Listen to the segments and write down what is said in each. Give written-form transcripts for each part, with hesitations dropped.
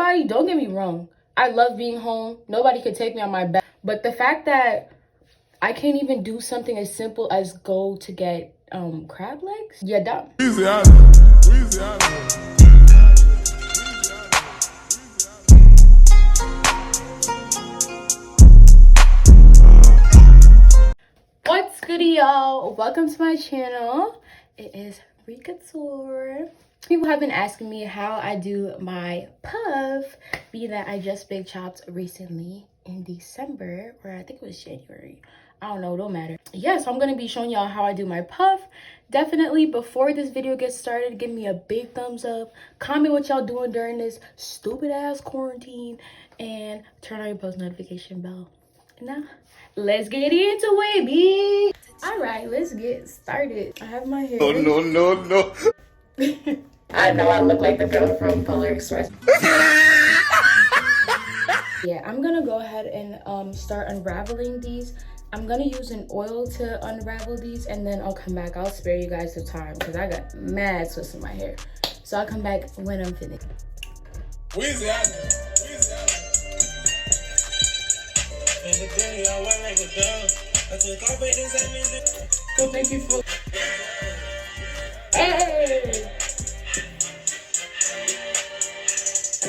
homebody, don't get me wrong. I love being home. Nobody could take me on my back. But the fact that I can't even do something as simple as go to get crab legs, you're dumb. Easy out of here. Easy out of here. What's good, y'all? Welcome to my channel. It is Rikator. People have been asking me how I do my puff, being that I just big chopped recently in December, or I think it was January. I don't know, don't matter. Yeah, so I'm gonna be showing y'all how I do my puff. Definitely, before this video gets started, give me a big thumbs up. Comment what y'all doing during this stupid ass quarantine, and turn on your post notification bell. Now, let's get into it, B. All right, let's get started. I have my hair. Oh, no. I know I look like the girl from Polar Express. Yeah, I'm gonna go ahead and start unraveling these. I'm gonna use an oil to unravel these, and then I'll come back. I'll spare you guys the time because I got mad twists in my hair. So I'll come back when I'm finished. Weezy out of here. Weezy out of here. So thank you for. Hey!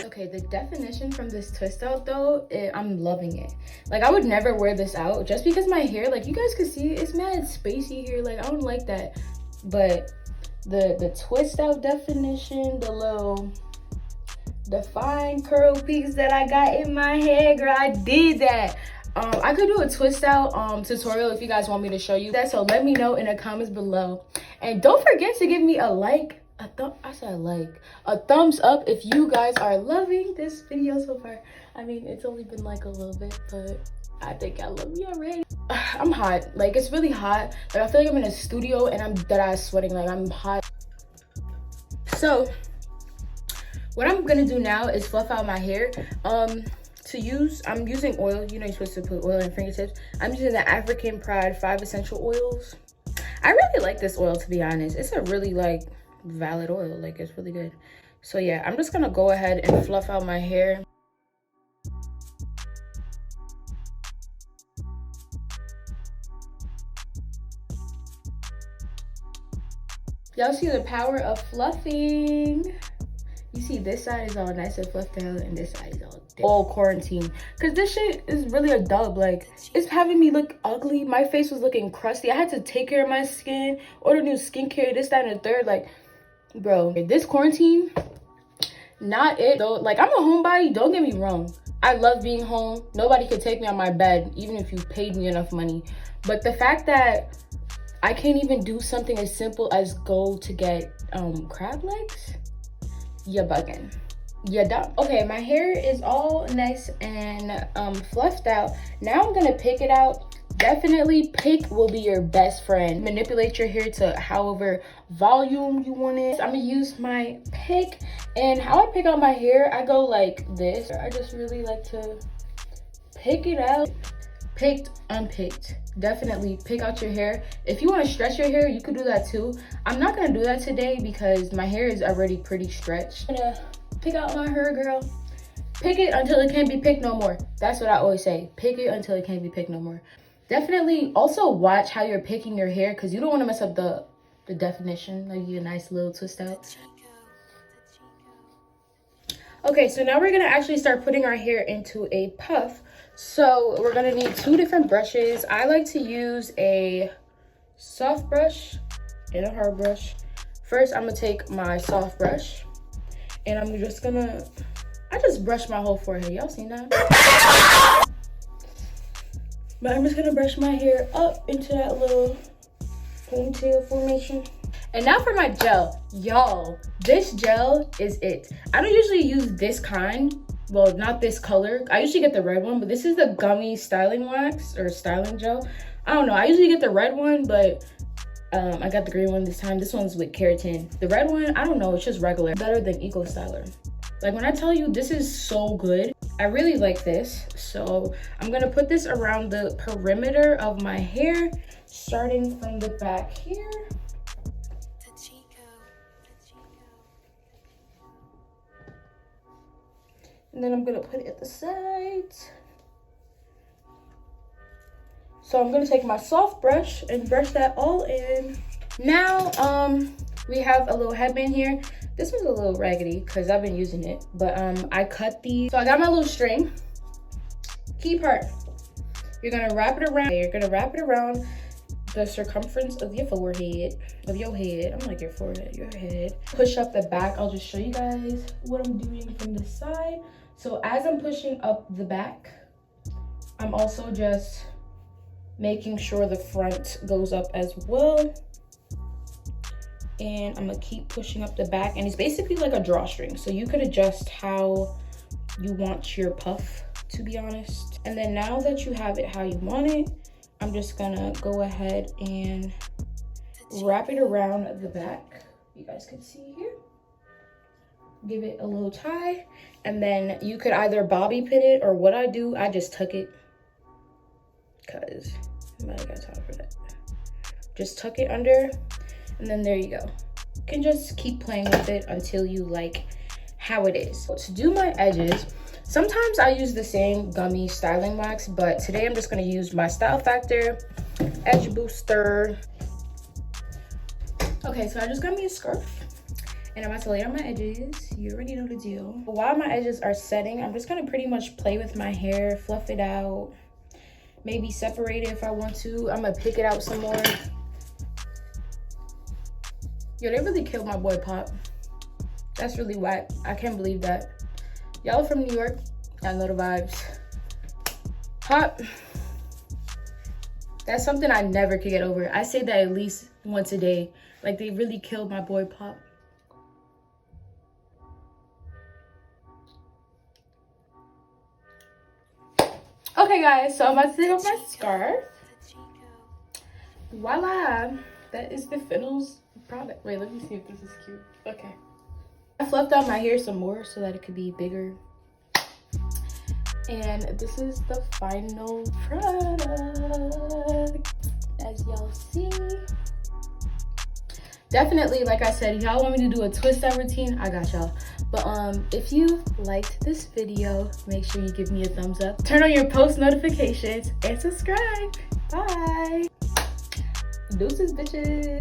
Okay, the definition from this twist out though, I'm loving it. Like, I would never wear this out just because my hair, like you guys can see, it's mad spacey here. Like, I don't like that. But the twist out definition, the little defined curl peaks that I got in my hair, girl, I did that. I could do a twist out tutorial if you guys want me to show you that, so let me know in the comments below. And don't forget to give me a like, a thumbs up if you guys are loving this video so far. I mean, it's only been like a little bit, but I think I love you already. I'm hot, like it's really hot. Like I feel like I'm in a studio and I'm dead ass sweating, like I'm hot. So what I'm gonna do now is fluff out my hair. I'm using oil. You know you're supposed to put oil in fingertips. I'm using the African Pride 5 essential oils. I really like this oil, to be honest. It's a really like valid oil, like it's really good. So yeah, I'm just gonna go ahead and fluff out my hair. Y'all see the power of fluffing. You see this side is all nice and fluffed out, and this side is all quarantine. Cause this shit is really a dub. Like, it's having me look ugly. My face was looking crusty. I had to take care of my skin, order new skincare, this, that, and the third. Like, bro, this quarantine, not it though. Like, I'm a homebody, don't get me wrong. I love being home. Nobody could take me on my bed, even if you paid me enough money. But the fact that I can't even do something as simple as go to get crab legs, you're bugging. You're dumb. Okay, my hair is all nice and fluffed out. Now I'm gonna pick it out. Definitely pick will be your best friend. Manipulate your hair to however volume you want it. I'm gonna use my pick, and how I pick out my hair, I go like this. I just really like to pick it out. Picked, unpicked. Definitely pick out your hair. If you want to stretch your hair, you could do that too. I'm not gonna do that today because my hair is already pretty stretched. I'm gonna pick out my hair, girl. Pick it until it can't be picked no more. That's what I always say. Pick it until it can't be picked no more. Definitely also watch how you're picking your hair because you don't want to mess up the definition. Like, you a nice little twist out. Okay, so now we're gonna actually start putting our hair into a puff. So we're gonna need 2 different brushes. I like to use a soft brush and a hard brush. First, I'm gonna take my soft brush and I just brush my whole forehead. Y'all seen that? But I'm just gonna brush my hair up into that little ponytail formation. And now for my gel. Y'all, this gel is it. I don't usually use this kind. Well, not this color. I usually get the red one, but this is the Gummy styling wax or styling gel. I don't know. I usually get the red one, but I got the green one this time. This one's with keratin. The red one, I don't know. It's just regular. Better than Eco Styler. Like, when I tell you this is so good, I really like this. So I'm gonna put this around the perimeter of my hair, starting from the back here. And then I'm gonna put it at the sides. So I'm gonna take my soft brush and brush that all in. Now, we have a little headband here. This one's a little raggedy because I've been using it, but I cut these. So I got my little string. Key part, you're gonna wrap it around. You're gonna wrap it around the circumference of your forehead, of your head. I'm like your forehead, your head. Push up the back. I'll just show you guys what I'm doing from the side. So as I'm pushing up the back, I'm also just making sure the front goes up as well. And I'm gonna keep pushing up the back, and it's basically like a drawstring, so you could adjust how you want your puff, to be honest. And then now that you have it how you want it, I'm just gonna go ahead and wrap it around the back. You guys can see here. Give it a little tie, and then you could either bobby pin it, or what I do, I just tuck it, because nobody got time for that. Just tuck it under, and then there you go. You can just keep playing with it until you like how it is. So to do my edges, sometimes I use the same gummy styling wax, but today I'm just gonna use my Stylefactor Edge Booster. Okay, so I just got me a scarf, and I'm about to lay on my edges. You already know the deal. While my edges are setting, I'm just gonna pretty much play with my hair, fluff it out, maybe separate it if I want to. I'm gonna pick it out some more. Yo, they really killed my boy Pop. That's really whack. I can't believe that. Y'all from New York, y'all know the vibes. Pop, that's something I never could get over. I say that at least once a day. Like, they really killed my boy Pop. Okay guys, so I'm about to take off my scarf. Voila, that is the Fiddles product. Wait, let me see if this is cute. Okay. I fluffed out my hair some more so that it could be bigger. And this is the final product, as y'all see. Definitely, like I said, y'all want me to do a twist out routine, I got y'all. But if you liked this video, make sure you give me a thumbs up, turn on your post notifications, and subscribe. Bye. Deuces, bitches.